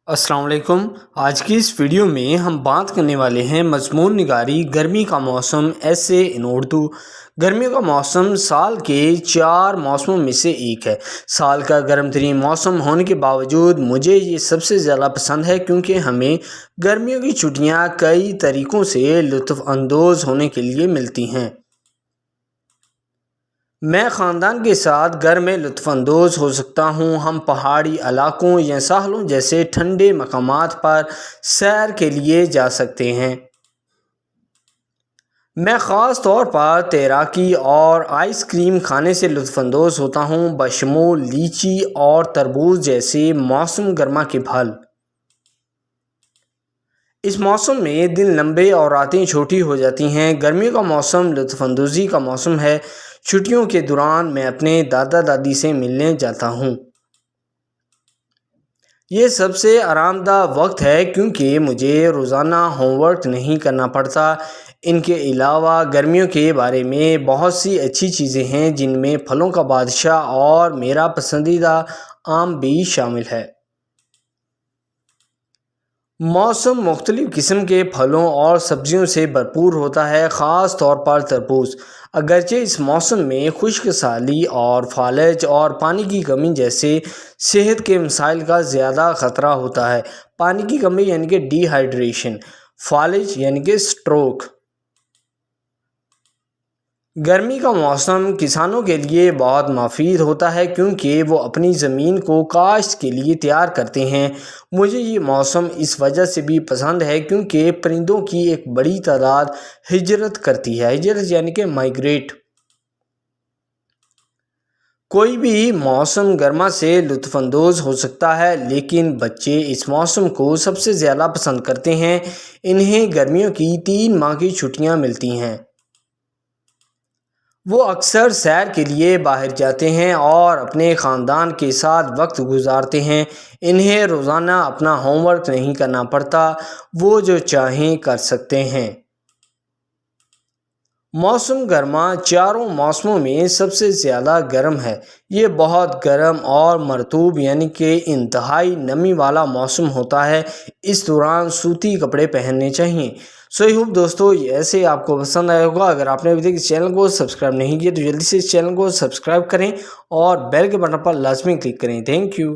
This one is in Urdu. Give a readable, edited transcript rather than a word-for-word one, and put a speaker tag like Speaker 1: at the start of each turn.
Speaker 1: السلام علیکم۔ آج کی اس ویڈیو میں ہم بات کرنے والے ہیں مضمون نگاری گرمی کا موسم ایسے ان اردو۔ گرمی کا موسم سال کے 4 موسموں میں سے ایک ہے۔ سال کا گرم ترین موسم ہونے کے باوجود مجھے یہ سب سے زیادہ پسند ہے کیونکہ ہمیں گرمیوں کی چھٹیاں کئی طریقوں سے لطف اندوز ہونے کے لیے ملتی ہیں۔ میں خاندان کے ساتھ گھر میں لطف اندوز ہو سکتا ہوں۔ ہم پہاڑی علاقوں یا ساحلوں جیسے ٹھنڈے مقامات پر سیر کے لیے جا سکتے ہیں۔ میں خاص طور پر تیراکی اور آئس کریم کھانے سے لطف اندوز ہوتا ہوں، بشمول لیچی اور تربوز جیسے موسم گرما کے پھل۔ اس موسم میں دن لمبے اور راتیں چھوٹی ہو جاتی ہیں۔ گرمیوں کا موسم لطف اندوزی کا موسم ہے۔ چھٹیوں کے دوران میں اپنے دادا دادی سے ملنے جاتا ہوں۔ یہ سب سے آرام دہ وقت ہے کیونکہ مجھے روزانہ ہوم ورک نہیں کرنا پڑتا۔ ان کے علاوہ گرمیوں کے بارے میں بہت سی اچھی چیزیں ہیں جن میں پھلوں کا بادشاہ اور میرا پسندیدہ آم بھی شامل ہے۔ موسم مختلف قسم کے پھلوں اور سبزیوں سے بھرپور ہوتا ہے، خاص طور پر تربوز۔ اگرچہ اس موسم میں خشک سالی اور فالج اور پانی کی کمی جیسے صحت کے مسائل کا زیادہ خطرہ ہوتا ہے۔ پانی کی کمی یعنی کہ ڈی ہائیڈریشن، فالج یعنی کہ سٹروک۔ گرمی کا موسم کسانوں کے لیے بہت مفید ہوتا ہے کیونکہ وہ اپنی زمین کو کاشت کے لیے تیار کرتے ہیں۔ مجھے یہ موسم اس وجہ سے بھی پسند ہے کیونکہ پرندوں کی ایک بڑی تعداد ہجرت کرتی ہے۔ ہجرت یعنی کہ مائیگریٹ۔ کوئی بھی موسم گرما سے لطف اندوز ہو سکتا ہے لیکن بچے اس موسم کو سب سے زیادہ پسند کرتے ہیں۔ انہیں گرمیوں کی 3 ماہ کی چھٹیاں ملتی ہیں۔ وہ اکثر سیر کے لیے باہر جاتے ہیں اور اپنے خاندان کے ساتھ وقت گزارتے ہیں۔ انہیں روزانہ اپنا ہوم ورک نہیں کرنا پڑتا، وہ جو چاہیں کر سکتے ہیں۔ موسم گرما چاروں موسموں میں سب سے زیادہ گرم ہے۔ یہ بہت گرم اور مرطوب یعنی کہ انتہائی نمی والا موسم ہوتا ہے۔ اس دوران سوتی کپڑے پہننے چاہیے۔ سو ہوپ دوستو یہ ایسے آپ کو پسند آیا ہوگا۔ اگر آپ نے ابھی تک اس چینل کو سبسکرائب نہیں کیا تو جلدی سے اس چینل کو سبسکرائب کریں اور بیل کے بٹن پر لازمی کلک کریں۔ Thank you.